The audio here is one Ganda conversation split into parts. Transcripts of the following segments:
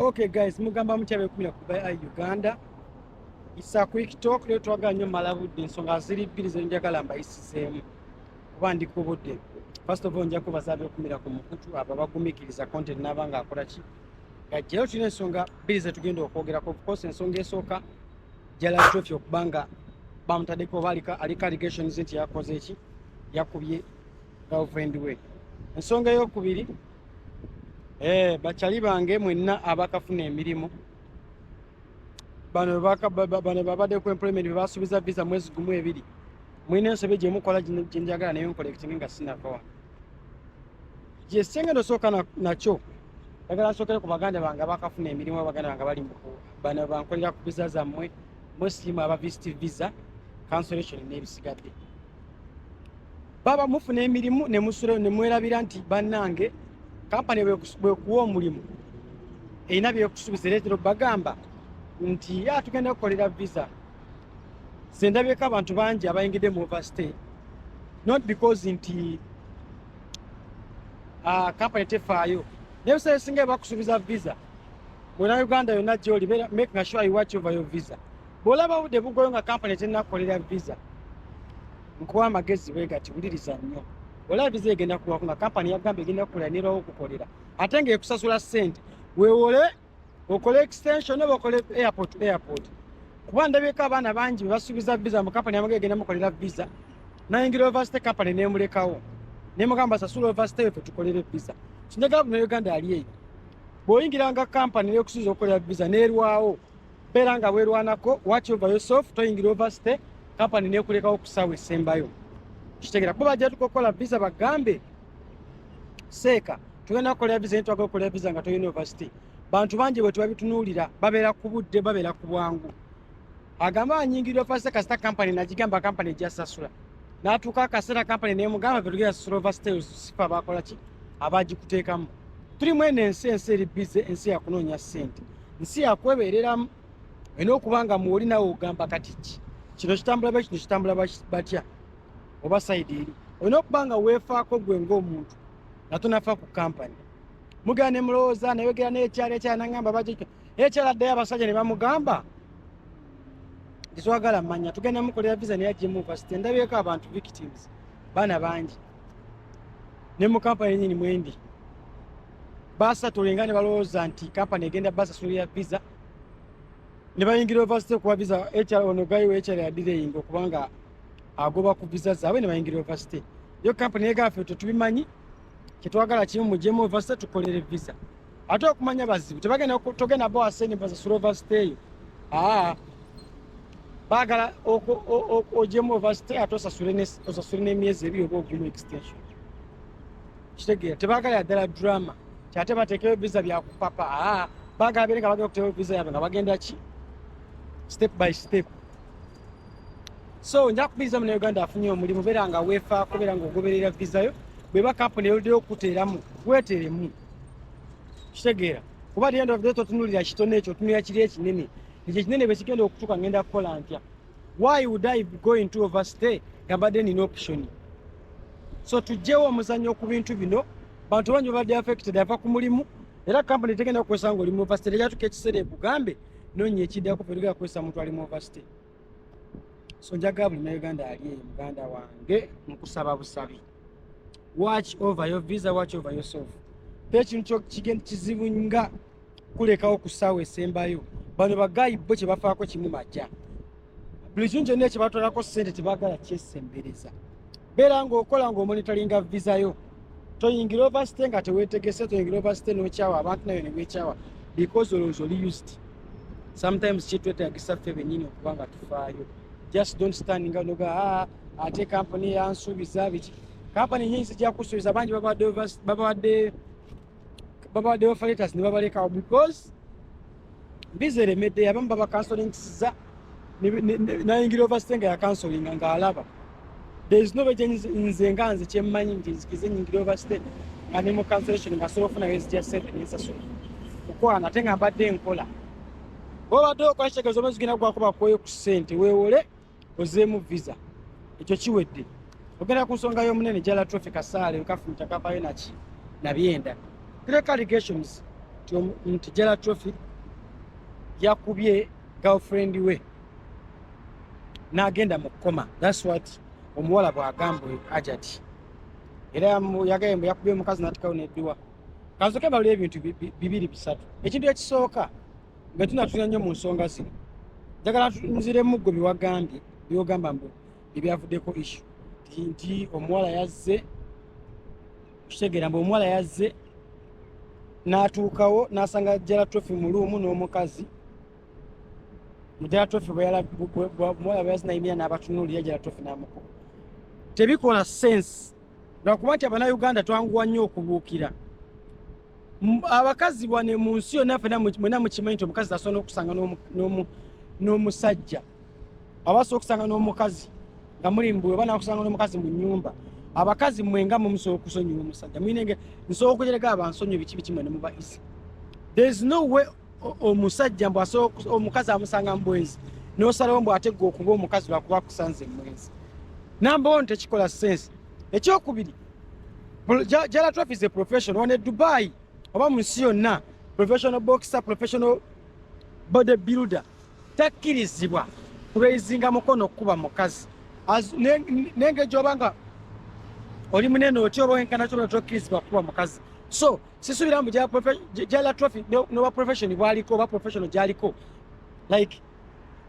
Okay guys, mugamba mutyabe kumira kuba Uganda. Isa quick talk leo twaga nnyo malabudde ensonga ziri bbiri ze njagala mbayisiseemu kuba ndikubudde. First of all nja kubasabe kumira ku mukutu abo bagumikiriza content n'abanga akola ki. Gajjayo tulina ensonga bbiri ze tugenda okwogerako. Of course ensonga esooka Jala Trophy okubanga bamutaddeko alika allegations nti yakoze ki yakubye girlfriend we. Ensonga ey'okubiri bachali bange mwenna abakafuna emirimu bano babadde ku employment basubiza visa mwezi gumu ebiri mwine ensobe gye mukola gye njagala nayo nkollecting nga sinava gye sengendo sooka nakyo njagala nsookere ku baganda bange abakafuna emirimu abaganda bange bali bano bankolera ku visa zammwe muslim aba visit visa cancellation n'ebisigadde baba mufuna emirimu ne musula ne mwerabira nti bannange kampani bwekuwa omulimu erina byekusuubiza ereetero bagamba nti tugenda kukolera visa sendabyeko abantu bangi abayingidde mu overstay not because nti kampani tefaayo nebisale singa bakusuubiza visa bwena Uganda yonna gyoli making sure you watch over your visa bwolaba budde bugoyo nga kampani tennakukolera visa nkuwa amagezi bwe gati wuliriza nnyo olaba visa egenda kuwako nga kampani yagamba egenda kukulanirawo okukolera ate ng'ekusasula ssente weewole okole extension oba okole airport kuba ndabyeko abaana bangi bebasuubiza visa mu kampani yamaga egenda mukolera visa nayingira overstay kampani nemulekawo nemugamba sasula overstay ffe tukolere visa kinjagala buno Uganda ali eyo bw'oyingiranga kampani neekusuubiza okukolera visa neerwawo beera nga bwerwanako watch over yourself toyingira overstay kampani neekulekawo kusaawa esembayo kitegera kuba bajja tukokola visa bagambe seeka tugenda kukolera visa naye twagala okukolera visa nga toyina overstay bantu bangi bwe tubabitunuulira babeera ku budde babeera ku bwangu agamba anyingirira overstay kasita kampani nagigamba kampani ejasasula n'atuuka akaseera kampani neemugamba betugenda sasula overstay sifa abakola ki abagikuteekamu tuli mwene ensi eri bize ensi yakunoonya ssente nsi yakwebeereramu olina okuba nga muwoli nawe ogamba kati ki kino kitambula ba kino kitambula batya oba side eri olina okuba nga weefaako gwe ng'omuntu nga tonafa ku kampani mugenda ne mulowooza nayogera n'ekyala nangamba bagikyo ekyala addayo abasajja ne bamugamba tetwagala manya tugenda mukolera visa naye agyemu university ndabyeko abantu victims baana bangi ne mu kampani nyini mwendi basatulenga ne balowooza nti kampani egenda basasulira visa ne bayingira university kuba visa ekyala ono gayiwe ekyala yadireyinga okubanga agoba ku visa zaabwe ne bayingira university yo kampani egaffe tetubimanyi kyetwagala kimu mugyemu university tukolere visa ate okumanya bazibu togenda bo asene basasula university eyo baagala ogyemu university ate osasule n'emyezi ebiri oba ogumu extension kitegeera tebaagala yaddala drama kyate bateekeyo visa byakupapa baagala bere nga bagenda okuteekayo visa yaabwe nga bagenda ki step by step so nja kubiriza mu Uganda afunye omulimu beera nga weefaako beera nga ogoberera visa yo bweba kampani eruddeyo okuteeramu weeteremu kitegeera kuba the end of the day totunuulira kitono ekyo otunuulira kiri ekinene ekyo kinene bwe kigenda okutuuka ngenda kukola ntya why would I go into overstay nga mbadde nina option so tugyewo omuzannyo ku bintu bino bantu bangi babadde affected ava ku mulimu era kampani tegenda kukozesa nga oli mu overstay tejatuuka ekiseera ekugambe noonya ekiddako fe tugenda kukozesa muntu ali mu overstay so njagala buli Uganda ali eyo muganda wange nkusaba busabi watch over your visa watch over yourself ekintu kizibu nga kulekawo ku ssaawa esembayo bano bagayi bo kye bafaako kimu majja buli kintu kyonna ekyebatwalako ssente tebaagala kyesembereza beera ng'okola ng'omonitoringa visa yo toyingira overstay nga teweetegese toyingira overstay n'okyawa abantu nayo ne beekyawa because olowooza oli used sometimes kyetwetagisa ffe bennyini okuba nga tufaayo just don't stand nga noga ate kampani yansuubiza biki kampani nyingi zijja kusuubiza bangi babawadde offer letters ne babalekawo because visa eremedde abamu baba cancelingisiza nayingira overstay nga yacancelinga ng'alaba there is no way nze nga nze kyemmanyi nti nzikize nyingira overstay nga ne mu cancellation nga sobola ofunayo ezijja ssente nensasula kukwana ate nga mbadde nkola bw'obadde okola kitegeeza omwezi genda gwako bakwoyo ku ssente weewole ozeemu visa ekyo kiwedde ogenda ku nsonga y'omunene Jala Trophy Kasaale nkafumita kavayo naki nabyenda Clear allegations nti Jela Trophy yakubye girlfriend we n'agenda mu kkoma. That's what omuwala bw'agamba Ajati. Era yagamba yakubye omukazi n'atikawo n'edduwa. Kansooke balule ebintu bibiri bisatu. Ekintu ekisooka nga tunatulira nnyo mu nsonga zino, njagala nziremu ggwe biwagambye byogamba mbu ebyavuddeko issue nti omuwala yazze, kitegeera mbu omuwala yazze n'atuukawo n'asanga Jela Trophy mu luumu n'omukazi. Jela Trophy omuwala bwe yazze n'ayimira n'abatunuulira Jela Trophy n'amukuba. Tebikola sense lwakuba nti Abannayuganda twanguwa nnyo okubuukira. Abakazi bwane mu nsi yonna ffenna mwena mukimanyi nti omukazi asobola okusanga n'omusajja, abasobola okusanga n'omukazi nga muli mbwe oba nakusanga n'omukazi mu nnyumba. Abakazi mwenga musobola okusonyiwa omusajja mwinenge nsobola okugereka abansonyiwa biki mwene muba isi. There is no way omusajja mbw omukazi amusanga mbwenzi n'osalawo mbw ategga okuba omukazi lwakuba akusanze mwenzi. Number one, tekikola sense. Ekyokubiri, Jela Trophy is a professional. One Dubai oba mu nsi yonna, professional boxer, professional bodybuilder takkirizibwa kuraizinga mukono okuba mukazi. Nenge gyobanga oli munene otyo oba wenkana kyoba tokkirizibwa kuba mukazi. So sisubira mu Jela Trophy noba professional bwaliko oba professional gyaliko like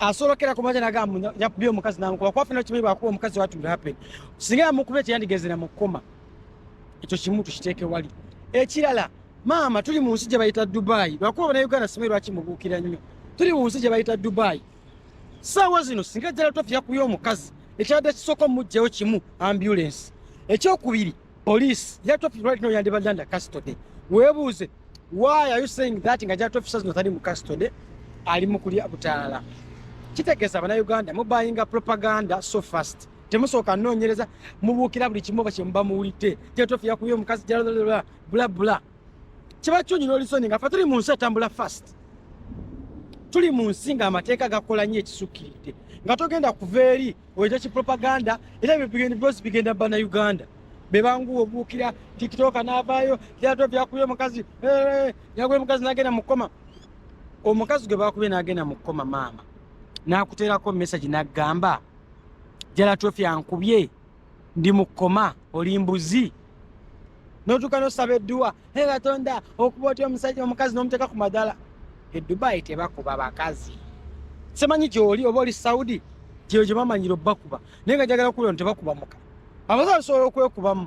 asolokera kumaja nagamba yakubye omukazi namukuba kwafuna kibi bakuba omukazi what will happen. Singa mukube kyandigezera mu kkoma, ekyo kimu tukiteeke wali. Ekirala, maama tuli mu nsi gye bayita Dubai, lwakuba Bannayuganda simanyi lwaki mubuukira nnyo. Tuli mu nsi gye bayita Dubai. Ssaawa zino singa Jela Trophy yakubye omukazi, ekyadde kisooka mujjayo kimu ambulance. Ekyokubiri, police. Jela Trophy right now yandibadde under custody. Weebuuze, why are you saying that nga Jela Trophy says notali mu custody? Ali mu kulya butaala. Kitegeeza Bannayuganda mubayinga propaganda so fast. Temusooka nnoonyereza mubuukira buli kimu bakye muba muwulidde. Jela Trophy yakubye omukazi bla bla. Kiba kyonyina olisoni nga ffe tuli mu nsi etambula fast. Tuli mu nsi nga amateeka gakola nnyo ekisukkiridde. Nga togenda kuva eri oyita kipropaganda era bigenda Bannayuganda. Bebanguwa obuukira TikTok n'avaayo Jela Trophy yakubye omukazi yakubye omukazi n'agenda mu kkoma. Omukazi gwe bakubye n'agenda mu kkoma maama n'akuteerako message n'agamba Jela Trophy ankubye ndi mu kkoma oli mbuzi. N'otuuka n'osaba edduwa Katonda okuba otya omusajja omukazi n'omuteeka ku madala. E Dubai tebakuba bakazi. Simanyi gy'oli oba oli Saudi gye bamanyira obbakuba naye nga njagala okuwulira nti tebakuba muka. Abasawo basobola okwekubamu,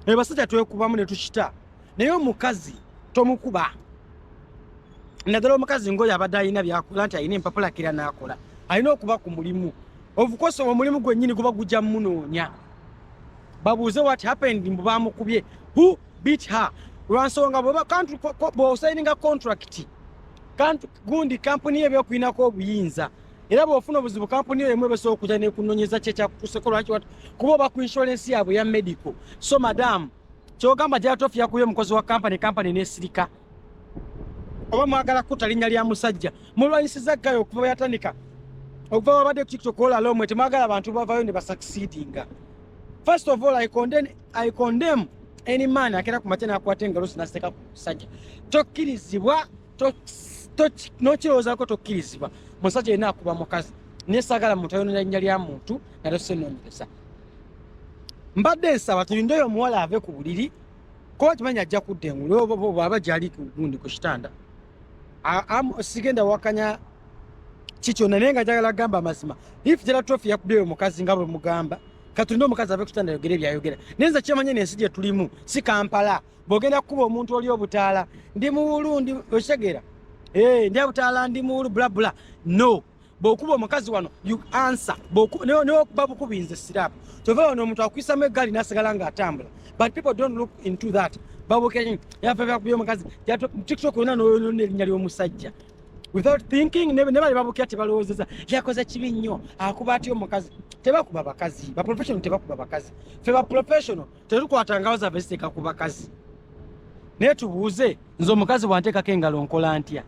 basajja twekubamu ne tukita, naye omukazi tomukuba. Naddala omukazi ng'oyo abadde alina byakola nti alina empapulakira n'akola, alina okuba ku mulimu. Of course omulimu gwennyini guba gujja munoonya. Babuuze what happened mbu bamukubye, who beat her. Lwansonga bw'osayininga contract gundi kampuni ye by'okuyinako obuyinza era bw'ofuna obuzibu kampuni yo emu ebasobola okujja n'ekunoonyeza kye kyakutuuseko lwaki kuba oba ku insurance yaabwe ya medical. So madam kyogamba Jela Trophy yakubye omukozi wa kampani n'esirika oba mwagala kuta linnya lya musajja mulwanyisiza gayo okuva yatandika okuva wabadde ku TikTok olala omwe temwagala abantu bavayo ne basucceedinga. First of all, I condemn any man akera ku matena akwate engalo sinaseka ku musajja. Tokkirizibwa n'okirowoozaako tokkirizibwa musajja yenna akuba mukazi nesagala muntu ayonera linnya lya muntu nalosenoonyereza. Mbadde nsaba tulindeyo omuwala ave ku buliri kuba kimanyi ajja kudda engulu bw'aba gyali gundi ku kitanda. Sigenda wakanya kikyonna naye nga njagala gamba amazima. If Jela Trophy yakubyeyo omukazi nga bwe mugamba katulinde omukazi ave ku kitanda yogere byayogera. Nenza kyemanye n'ensi gye tulimu si Kampala. Bw'ogenda kukuba omuntu oli obutaala ndi muwulu ndi okitegeera ndi abutaala ndi muwulu bla bla. No, bw'okuba omukazi wano you answer. Neokuba bukubinze sirapu tova wano omuntu akwisamu eggaali n'asigala ng'atambula. But people don't look into that. Babukenyi yafa byakubye omukazi TikTok yonna n'oyonona erinnya ly'omusajja without thinking. Ne bali babukira tebalowoozeza yakoze kibi nnyo akuba atya omukazi. Tebakuba bakazi, ba professional tebakuba bakazi. Ffe ba professional tetukwatanga za vesiteka ku bakazi. Naye tubuuze nze omukazi bwanteekako engalo nkola ntya?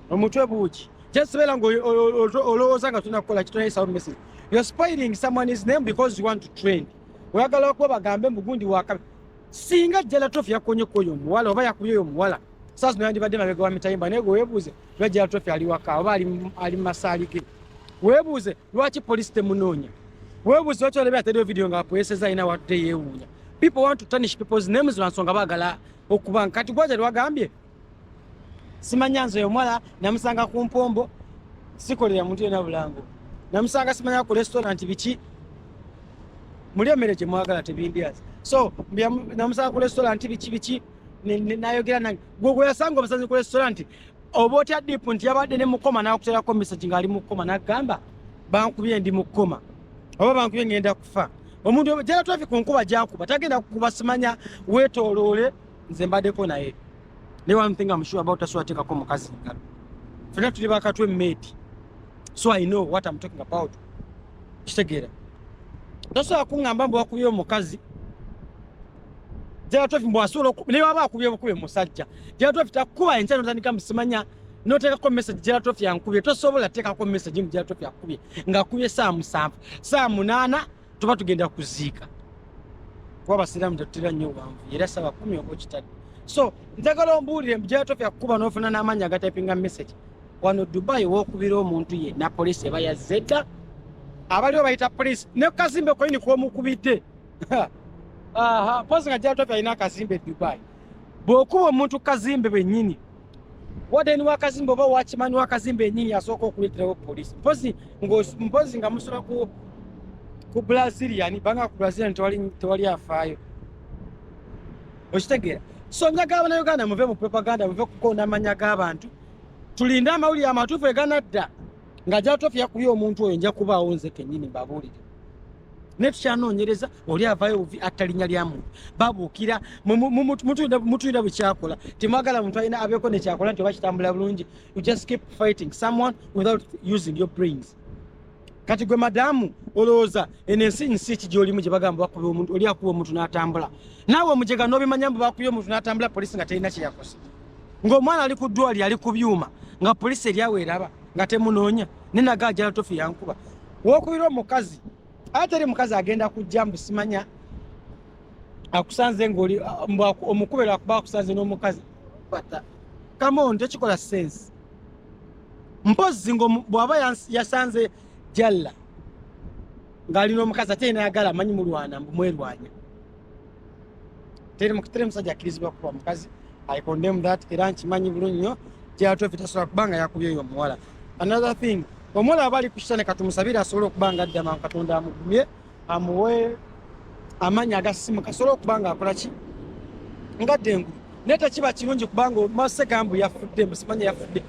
Omutwe buuki kyesibeera ng'olowooza nga tulina kukola kitona sound message. You're spoiling someone's name because you want to trend. Oyagala okuba bagambe mbu gundi wakabi. singa Jala Trophy yakonye koyo muwala oba yakuyo muwala sasa no yandibadde mabega wa mitayimba nego webuze lwa Jala Trophy ali waka oba ali masalige webuze lwaki police temunonya webuze lwaki olebe atero video nga poeseza ina watu yewunya. People want to tarnish people's names lansonga bagala okuba kati gwaje lwagambye simanyanzo yo mwala namusanga ku mpombo sikolera muntu yena bulango namusanga simanya ku restaurant bichi muli emereje mwagala tebindyaza so namusanga ku restaurant bichi nayogera nange gogo yasanga omusanze ku restaurant obotya deep nti yabadde ne mukoma nakutera ko message ngali mukoma nagamba bankubye ndi mukoma oba bankubye ngenda kufa omuntu Jala Trophy kunkuba jankuba tagenda kukuba simanya wetolole nze mbaddeko naye. Ne one thing I'm sure about aswateka ko mukazi ngalo fena tuli bakatwe mate so I know what I'm talking about. Kitegera tosobola kungamba mbu wakubiye omukazi Jala Trophy mbu asobola ne baba akubiye musajja Jala Trophy takuba enkyano tandika musimanya noteka ko message Jala Trophy yankubye tosobola teka ko message mu Jala Trophy yakubye nga akubye saa 7 saa 8 tuba tugenda kuziika kuba basiramu tetera nnyo wanvu era saa 10 oba kitadde so njagala ombuulire Jala Trophy yakuba n'ofuna n'amanyi agatypinga message wano Dubai wokubira omuntu ye na police eba yazedda abaliwo bayita police ne kazimbe koyini kwomukubidde aha pozi nga Jala Trophy alina akazimbe Dubai bw'okuba omuntu kazimbe bennyini wadeni wakazimbe oba wakimani wakazimbe ennyini asooka okuleeterawo police mpozi nga musula ku Brazilian banga ku Brazilian tewali afaayo okitegeera so njagala Bannayuganda muve mu propaganda muve kukonda amanya g'abantu tulinde amawulire amatuufu eganadda nga Jala Trophy yakubye omuntu oyo nja kubaawo nze kennyini mbabuulire ne tukyanoonyereza oli avaayo attalinya lya muntu babuukira mutulida bwe kyakola temwagala muntu alina abeeko ne kyakola nti oba kitambula bulungi you just keep fighting someone without using your brains. Kati gwe madamu olowooza enensi nsi ki gy'olimu gye bagamba bakubye omuntu oli akuba omuntu n'atambula naawe omujega n'obimanya mbu bakubye omuntu n'atambula polisi nga terina kye yakoze ng'omwana ali ku ddwali ali ku byuma nga polisi eryawe eraba nga temunoonya nenagaa Jala Trophy yankuba w'okubira omukazi ate eri mukazi agenda kujja mbu simanya akusanze ng'oli omukubera akuba akusanze n'omukazi come on tekikola sense mpozi bw'aba yasanze Jalla ngalina omukazi ate nayagala amanyi mulwana mbu mwerwanya tere musajja akkirizibwa kuba mukazi I condemn that era nkimanyi bulungi nnyo Jala Trophy tasobola kubanga yakubye oyo omuwala. Another thing omuwala aba ali ku kitane katumusabire asobole okubanga addama Katonda amugumye amuwe amanyi agasimuka asobole okubanga akola ki ngadde engulu naye tekiba kirungi kubanga masegambu yafudde musimanya yafudde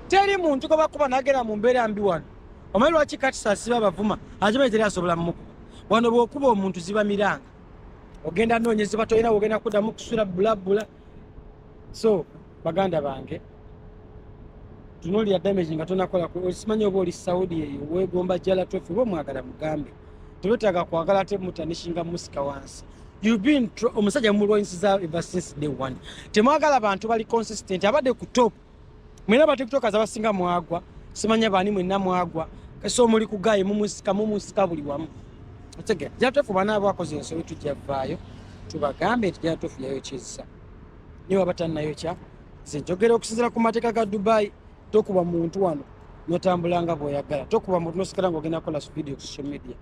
teri muntu gwe bakuba n'agenda mu mbeera mbi wano omanyi lwaki kati saasiba abavuma ajimanyi teri asobola mumukuba wano bw'okuba omuntu ziba miranga ogenda noonyezebwa tolina ogenda kuddamu kusula bulabula so baganda bange tunuulira damage nga tonakola osimanyi oba oli Saudi eyo weegomba Jala Trophy oba omwagala mugambe tebetaaga kwagala ate mutanishinga musika wansi omusajja mulwanyisiza ever since day one temwagala bantu bali consistent abadde ku top mwena ba tiktokers abasinga mwagwa simanya bani mwenna mwagwa so muli kugaye mumusika buli wamu otegera Jala Trophy bana abakoze ensobi tujja vaayo tubagambe Jala Trophy yayo kizisa niba batannayo kya nze njogera okusinziira ku mateeka ga Dubai tokuba muntu wano notambulanga bw'oyagala tokuba muntu nosikala ng'ogenda kola video ku social media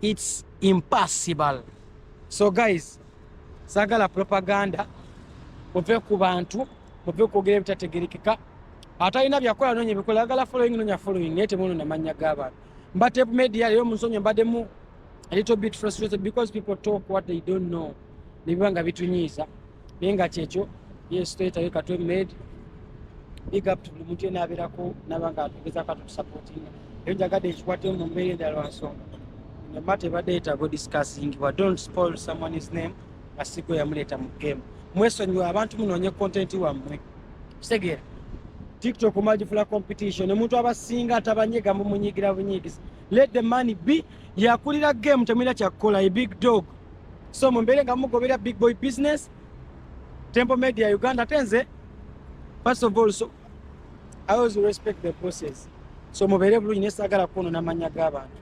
it's impossible. So guys sagala propaganda muve ku bantu muve kwogera ebitategerekeka atalina byakola noonya bikola agala following noonya following naye temuno namanya g'abantu mbate media leero munsonyi mbaddemu a little bit frustrated because people talk what they don't know nebibanga bitunyiiza naye nga kyekyo yes twetawe katwe made big up to buli muntu yena abeerako nabanga atugeza katutusupportinga eyo njagadde ekikwateo mu mbeera endala lwansonga nyamata ebadde yeetaaga discussing but don't spoil someone's name asigo yamuleeta mu game mwesonyiwe abantu munoonye content wammwe kitegeera TikTok magifula competition omuntu abasinga atabanyega mumunyigira bunyigizi let the money be yakulira game temulina kyakukola a big dog so mumbeere nga mugobera big boy business Temple Media Uganda tenze first of all so I always respect the process so mubeere bulungi nesagala kuno namanya g'abantu